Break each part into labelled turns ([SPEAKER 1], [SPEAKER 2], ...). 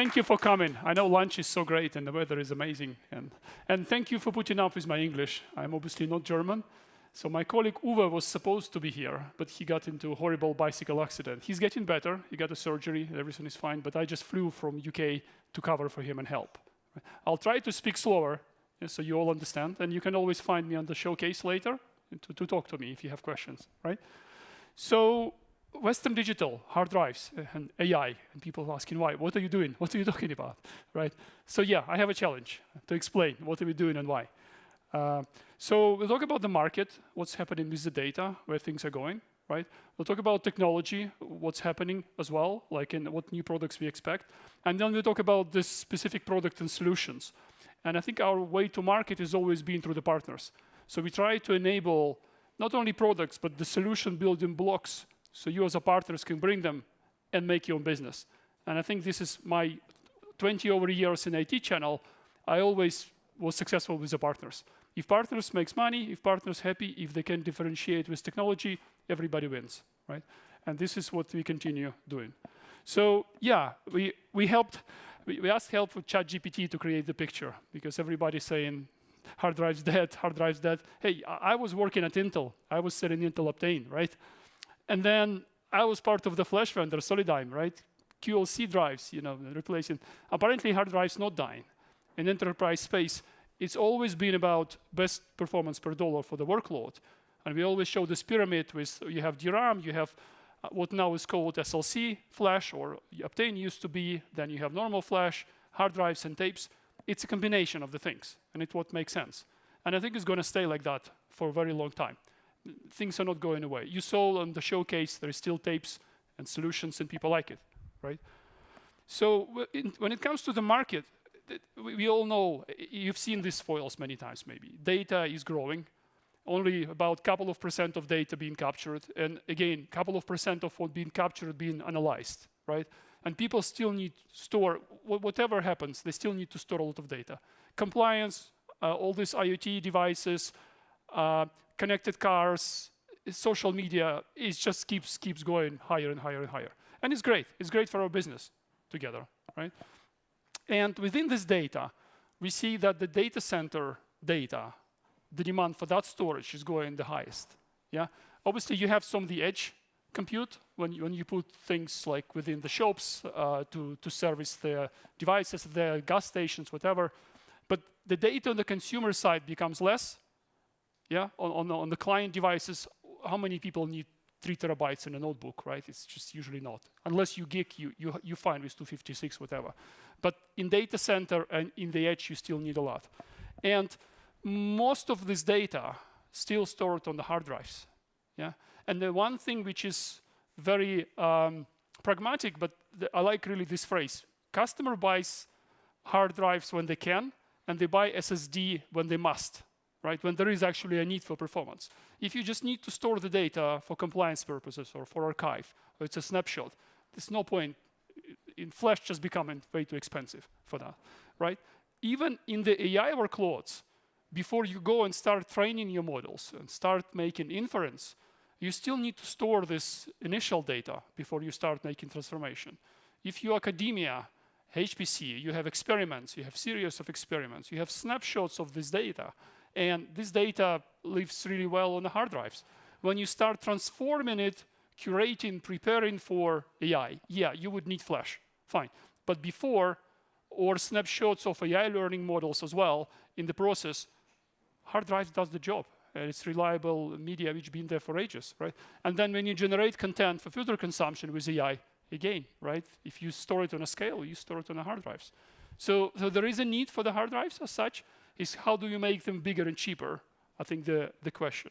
[SPEAKER 1] thank you for coming. I know lunch is so great and the weather is amazing. And thank you for putting up with my English. I'm obviously not German. So my colleague Uwe was supposed to be here, but he got into a horrible bicycle accident. He's getting better. He got a surgery. Everything is fine. But I just flew from UK to cover for him and help. I'll try to speak slower so you all understand. And you can always find me on the showcase later to talk to me if you have questions, right? So Western Digital, hard drives, and AI, and people asking why. What are you doing? What are you talking about, right? So yeah, I have a challenge to explain what are we doing and why. So we'll talk about the market, what's happening with the data, where things are going, right? We'll talk about technology, what's happening as well, like in what new products we expect. And then we'll talk about this specific product and solutions. And I think our way to market has always been through the partners. So we try to enable not only products, but the solution building blocks so you as a partners can bring them and make your own business. And I think this is my 20 over years in IT channel. I always was successful with the partners. If partners makes money, if partners happy, if they can differentiate with technology, everybody wins, right? And this is what we continue doing. So yeah, we asked help with ChatGPT to create the picture because everybody's saying hard drive's dead, hard drive's dead. Hey, I was working at Intel. I was selling Intel Optane, right? And then I was part of the flash vendor, Solidigm, right? QLC drives, you know, replacing. Apparently hard drives not dying. In enterprise space, it's always been about best performance per dollar for the workload. And we always show this pyramid with, you have DRAM, you have what now is called SLC flash, or Optane used to be, then you have normal flash, hard drives and tapes. It's a combination of the things, and it's what makes sense. And I think it's going to stay like that for a very long time. Things are not going away. You saw on the showcase, there is still tapes and solutions, and people like it, right? So when it comes to the market, we all know, you've seen these foils many times maybe. Data is growing. Only about a couple of % of data being captured. And again, a couple of % of what being captured being analyzed, right? And people still need to store, whatever happens, they still need to store a lot of data. Compliance, all these IoT devices, connected cars, social media, it just keeps going higher and higher and higher. And it's great. It's great for our business together, right? And within this data, we see that the data center data, the demand for that storage is going the highest. Yeah. Obviously, you have some of the edge compute when you put things like within the shops to service the devices, the gas stations, whatever. But the data on the consumer side becomes less. Yeah. On the client devices, how many people need 3 terabytes in a notebook, right? It's just usually not. Unless you geek, you find with 256, whatever. But in data center and in the edge, you still need a lot. And most of this data still stored on the hard drives. Yeah. And the one thing which is very pragmatic, but I like really this phrase. Customer buys hard drives when they can, and they buy SSD when they must, right? When there is actually a need for performance. If you just need to store the data for compliance purposes or for archive, or it's a snapshot, there's no point in flash just becoming way too expensive for that, right? Even in the AI workloads, before you go and start training your models and start making inference, you still need to store this initial data before you start making transformation. If you're academia, HPC, you have experiments, you have series of experiments, you have snapshots of this data, and this data lives really well on the hard drives. When you start transforming it, curating, preparing for AI, yeah, you would need flash, fine. But before, or snapshots of AI learning models as well in the process, hard drive does the job. And it's reliable media which been there for ages, right? And then when you generate content for future consumption with AI, again, right? If you store it on a scale, you store it on the hard drives. So there is a need for the hard drives as such. Is how do you make them bigger and cheaper? I think the question.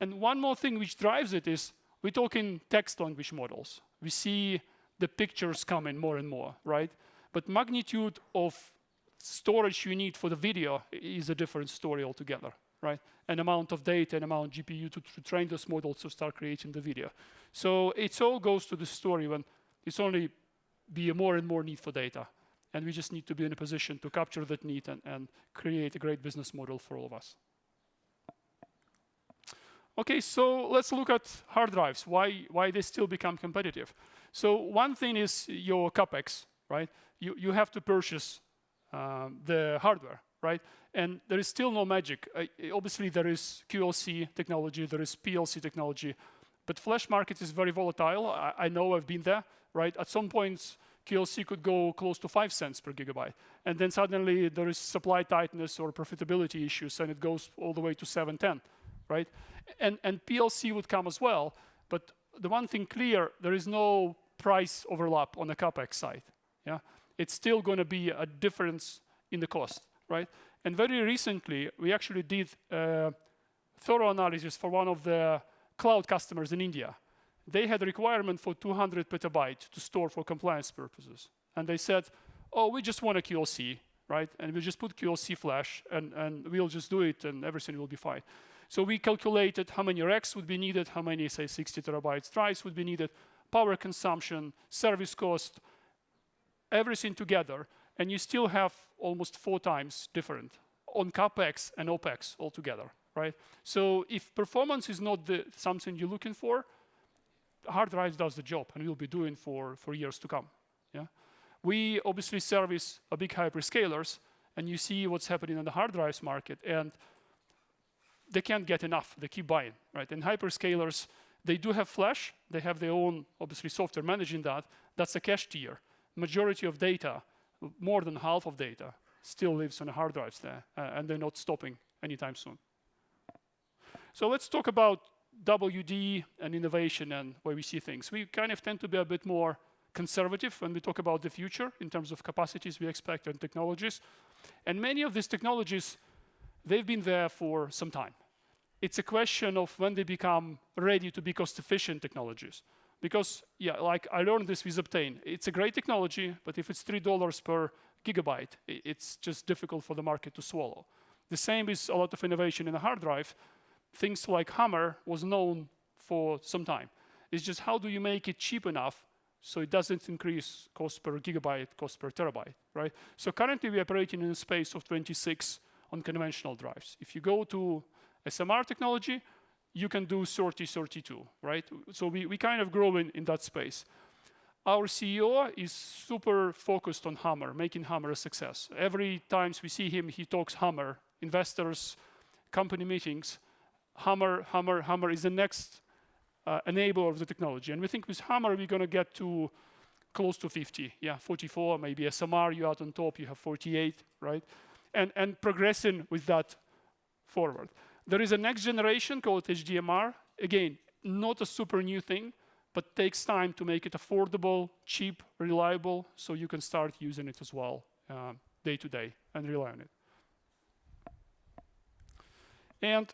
[SPEAKER 1] And one more thing which drives it is we're talking text language models. We see the pictures coming more and more, right? But magnitude of storage you need for the video is a different story altogether, right? An amount of data, an amount of GPU to train those models to start creating the video. So it all goes to the story when it's only be a more and more need for data. And we just need to be in a position to capture that need and create a great business model for all of us. Okay, so let's look at hard drives, why they still become competitive. So one thing is your CapEx, right? You have to purchase the hardware, right? And there is still no magic. Obviously, there is QLC technology, there is PLC technology, but flash market is very volatile. I know, I've been there, right? At some points, QLC could go close to 5 cents per gigabyte. And then suddenly there is supply tightness or profitability issues, and it goes all the way to 7-10, right? And PLC would come as well. But the one thing clear, there is no price overlap on the CapEx side. Yeah, it's still going to be a difference in the cost, right? And very recently, we actually did a thorough analysis for one of the cloud customers in India. They had a requirement for 200 petabytes to store for compliance purposes. And they said, oh, we just want a QLC, right? And we just put QLC flash, and we'll just do it, and everything will be fine. So we calculated how many racks would be needed, how many, say, 60 terabytes drives would be needed, power consumption, service cost, everything together, and you still have almost 4 times different on CapEx and OpEx altogether, right? So if performance is not something you're looking for, hard drive does the job, and we'll be doing for years to come. Yeah, we obviously service a big hyperscalers, and you see what's happening in the hard drives market, and they can't get enough. They keep buying, right? And hyperscalers, they do have flash. They have their own, obviously, software managing that. That's a cache tier. Majority of data, more than half of data, still lives on the hard drives there, and they're not stopping anytime soon. So let's talk about WD and innovation and where we see things. We kind of tend to be a bit more conservative when we talk about the future in terms of capacities we expect and technologies. And many of these technologies, they've been there for some time. It's a question of when they become ready to be cost-efficient technologies. Because, yeah, like I learned this with Optane. It's a great technology, but if it's $3 per gigabyte, it's just difficult for the market to swallow. The same is a lot of innovation in a hard drive. Things like Hammer was known for some time. It's just how do you make it cheap enough so it doesn't increase cost per gigabyte, cost per terabyte, right? So currently we're operating in a space of 26 on conventional drives. If you go to SMR technology, you can do 30, 32, right? So we kind of grow in that space. Our CEO is super focused on Hammer, making Hammer a success. Every time we see him, he talks Hammer, investors, company meetings. Hammer is the next enabler of the technology. And we think with Hammer, we're going to get to close to 50. Yeah, 44, maybe SMR, you out on top, you have 48, right? And progressing with that forward. There is a next generation called HDMR. Again, not a super new thing, but takes time to make it affordable, cheap, reliable, so you can start using it as well day to day and rely on it. And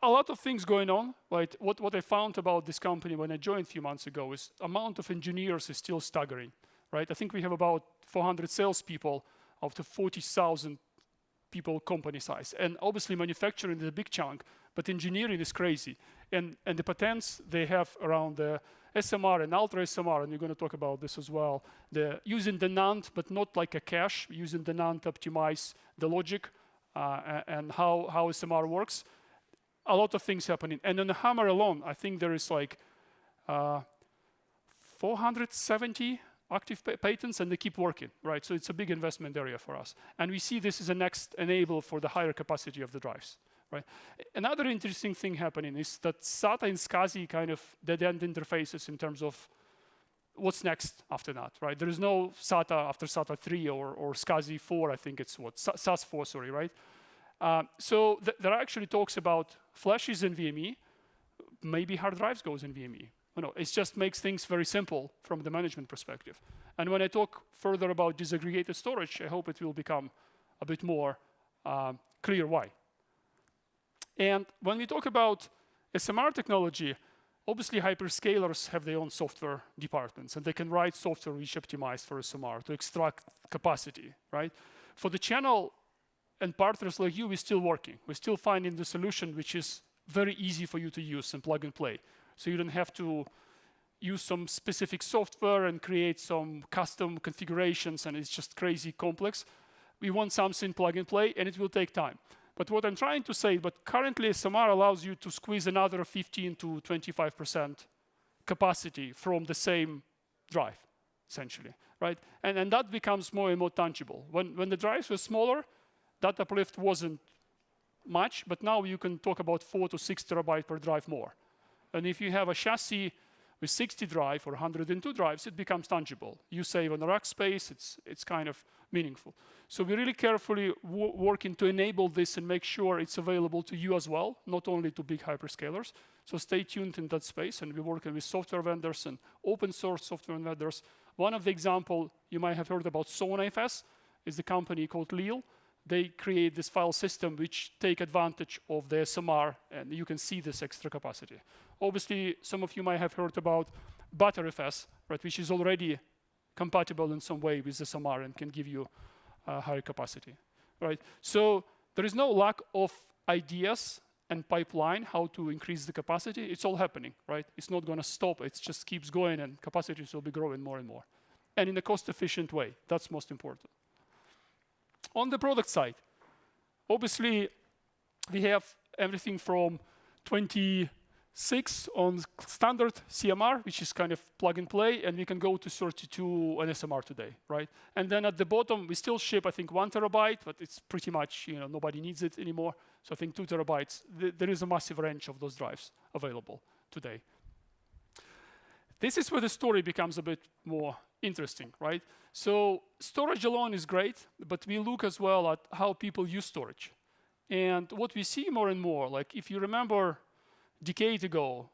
[SPEAKER 1] a lot of things going on, right? What I found about this company when I joined a few months ago is amount of engineers is still staggering, right? I think we have about 400 salespeople out of 40,000 people company size. And obviously manufacturing is a big chunk, but engineering is crazy. And the patents they have around the SMR and ultra SMR, and we're going to talk about this as well, using the NAND, but not like a cache, using the NAND to optimize the logic and how SMR works. A lot of things happening. And on the Hammer alone, I think there is like 470 active patents, and they keep working, right? So it's a big investment area for us. And we see this as a next enabler for the higher capacity of the drives, right? Another interesting thing happening is that SATA and SCSI kind of dead-end interfaces in terms of what's next after that, right? There is no SATA after SATA 3 or SCSI 4, I think it's what, SAS 4, sorry, right? So there are actually talks about flashes in VME, maybe hard drives goes in VME. It just makes things very simple from the management perspective. And when I talk further about disaggregated storage, I hope it will become a bit more clear why. And when we talk about SMR technology, obviously hyperscalers have their own software departments, and they can write software which optimized for SMR to extract capacity, right? For the channel and partners like you, we're still working. We're still finding the solution which is very easy for you to use and plug and play. So you don't have to use some specific software and create some custom configurations, and it's just crazy complex. We want something plug and play, and it will take time. But what I'm trying to say, but currently SMR allows you to squeeze another 15 to 25% capacity from the same drive, essentially, right? And that becomes more and more tangible. When the drives were smaller, that uplift wasn't much, but now you can talk about 4 to 6 terabyte per drive more. And if you have a chassis with 60 drive or 102 drives, it becomes tangible. You save on the rack space, it's kind of meaningful. So we're really carefully working to enable this and make sure it's available to you as well, not only to big hyperscalers. So stay tuned in that space, and we're working with software vendors and open source software vendors. One of the examples you might have heard about SonaFS is the company called Lille. They create this file system which take advantage of the SMR, and you can see this extra capacity. Obviously, some of you might have heard about ButterFS, right, which is already compatible in some way with SMR and can give you higher capacity, right? So there is no lack of ideas and pipeline how to increase the capacity. It's all happening, right? It's not going to stop. It just keeps going, and capacities will be growing more and more. And in a cost-efficient way. That's most important. On the product side, obviously, we have everything from 26 on standard CMR, which is kind of plug and play, and we can go to 32 on SMR today, right? And then at the bottom, we still ship, I think, 1 terabyte, but it's pretty much, nobody needs it anymore. So I think 2 terabytes. There is a massive range of those drives available today. This is where the story becomes a bit more interesting, right? So storage alone is great, but we look as well at how people use storage. And what we see more and more, like if you remember a decade ago,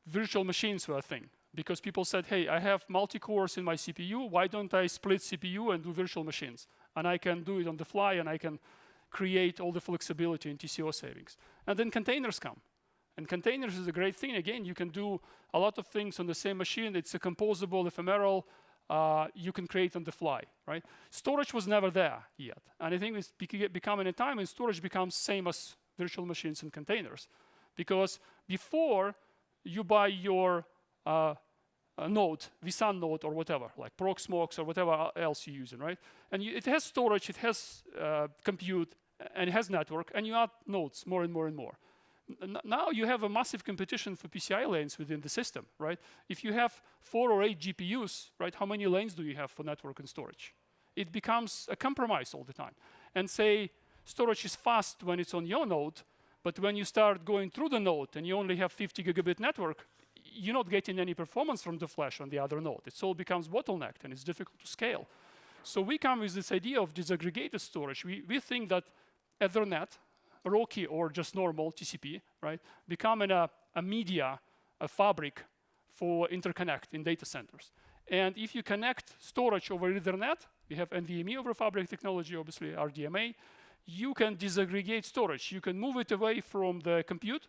[SPEAKER 1] virtual machines were a thing. Because people said, hey, I have multi-cores in my CPU, why don't I split CPU and do virtual machines? And I can do it on the fly, and I can create all the flexibility and TCO savings. And then containers come. And containers is a great thing. Again, you can do a lot of things on the same machine. It's a composable, ephemeral. You can create on the fly, right? Storage was never there yet. And I think it's becoming a time when storage becomes same as virtual machines and containers. Because before you buy your node, vSAN node or whatever, like Proxmox or whatever else you're using, right? And it has storage, it has compute, and it has network, and you add nodes more and more and more. Now you have a massive competition for PCI lanes within the system, right? If you have 4 or 8 GPUs, right, how many lanes do you have for network and storage? It becomes a compromise all the time. And say storage is fast when it's on your node, but when you start going through the node and you only have 50 gigabit network, you're not getting any performance from the flash on the other node. It all becomes bottlenecked and it's difficult to scale. So we come with this idea of disaggregated storage. We think that Ethernet, RoCE or just normal TCP, right, becoming a media, a fabric for interconnect in data centers. And if you connect storage over Ethernet, you have NVMe over fabric technology, obviously RDMA, you can disaggregate storage. You can move it away from the compute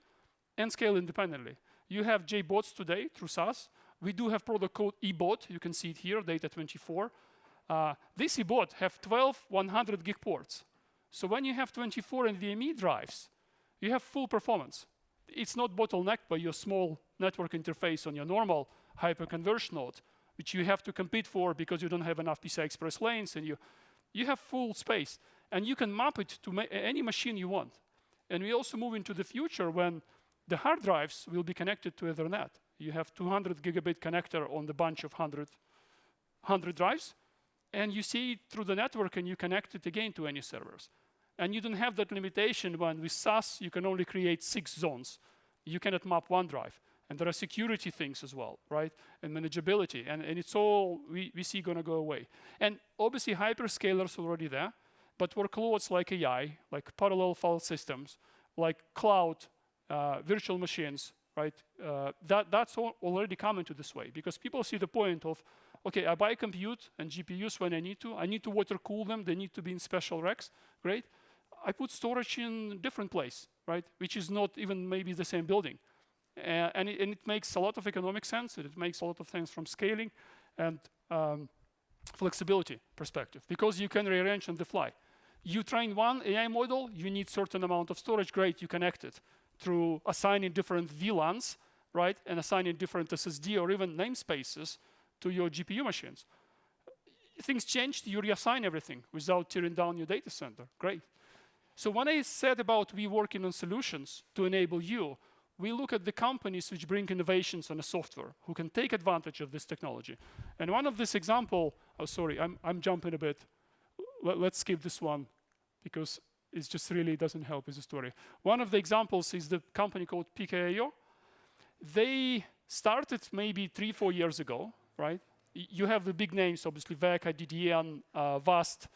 [SPEAKER 1] and scale independently. You have JBots today through SAS. We do have product called eBot. You can see it here, Data24. This eBot have 12 100 gig ports. So when you have 24 NVMe drives, you have full performance. It's not bottlenecked by your small network interface on your normal hyperconverged node, which you have to compete for because you don't have enough PCI Express lanes, and you have full space. And you can map it to any machine you want. And we also move into the future when the hard drives will be connected to Ethernet. You have 200 gigabit connector on the bunch of 100 drives, and you see it through the network, and you connect it again to any servers. And you don't have that limitation when with SAS, you can only create 6 zones. You cannot map one drive. And there are security things as well, right? And manageability. And it's all we see going to go away. And obviously, hyperscalers already there. But workloads like AI, like parallel file systems, like cloud, virtual machines, right? That's all already coming to this way. Because people see the point of, okay, I buy compute and GPUs when I need to. I need to water cool them. They need to be in special racks. Great. I put storage in a different place, right? Which is not even maybe the same building. And it makes a lot of economic sense. And it makes a lot of sense from scaling and flexibility perspective. Because you can rearrange on the fly. You train one AI model, you need certain amount of storage. Great, you connect it through assigning different VLANs, right? And assigning different SSD or even namespaces to your GPU machines. Things changed, you reassign everything without tearing down your data center. Great. So when I said about we working on solutions to enable you, we look at the companies which bring innovations on the software, who can take advantage of this technology. And one of this example, oh, sorry, I'm jumping a bit. Let's skip this one, because it just really doesn't help with the story. One of the examples is the company called PKIO. They started maybe 3-4 years ago, right? You have the big names, obviously, VECA, DDN, VAST.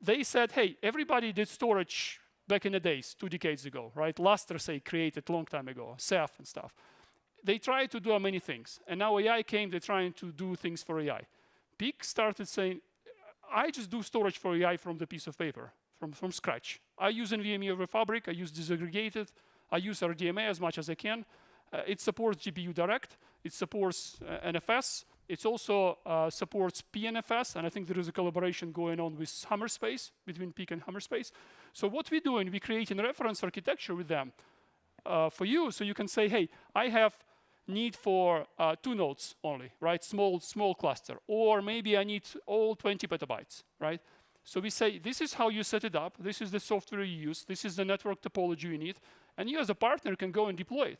[SPEAKER 1] They said, hey, everybody did storage back in the days, 2 decades ago, right? Lustre, say, created a long time ago, Ceph and stuff. They tried to do many things. And now AI came, they're trying to do things for AI. Peak started saying, I just do storage for AI from the piece of paper, from scratch. I use NVMe over Fabric, I use disaggregated, I use RDMA as much as I can. It supports GPU Direct, it supports NFS, it also supports PNFS, and I think there is a collaboration going on with Hammerspace, between Peak and Hammerspace. So what we're doing, we're creating a reference architecture with them for you, so you can say, hey, I have need for 2 nodes only, right? Small cluster, or maybe I need all 20 petabytes, right? So we say, this is how you set it up, this is the software you use, this is the network topology you need, and you as a partner can go and deploy it.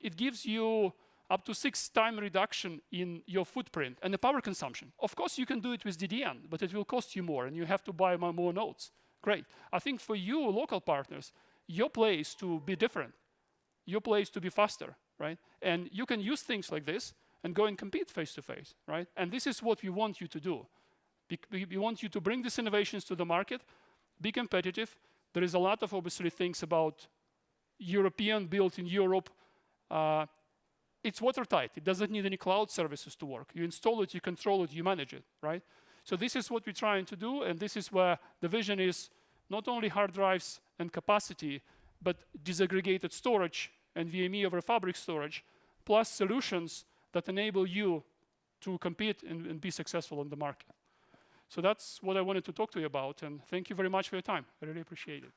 [SPEAKER 1] It gives you up to 6x reduction in your footprint and the power consumption. Of course, you can do it with DDN, but it will cost you more, and you have to buy more nodes. Great. I think for you, local partners, your play is to be different. Your play is to be faster, right? And you can use things like this and go and compete face-to-face, right? And this is what we want you to do. We want you to bring these innovations to the market, be competitive. There is a lot of, obviously, things about European, built in Europe. It's watertight. It doesn't need any cloud services to work. You install it, you control it, you manage it, right? So this is what we're trying to do, and this is where the vision is not only hard drives and capacity, but disaggregated storage and NVMe over Fabric storage, plus solutions that enable you to compete and be successful on the market. So that's what I wanted to talk to you about, and thank you very much for your time. I really appreciate it.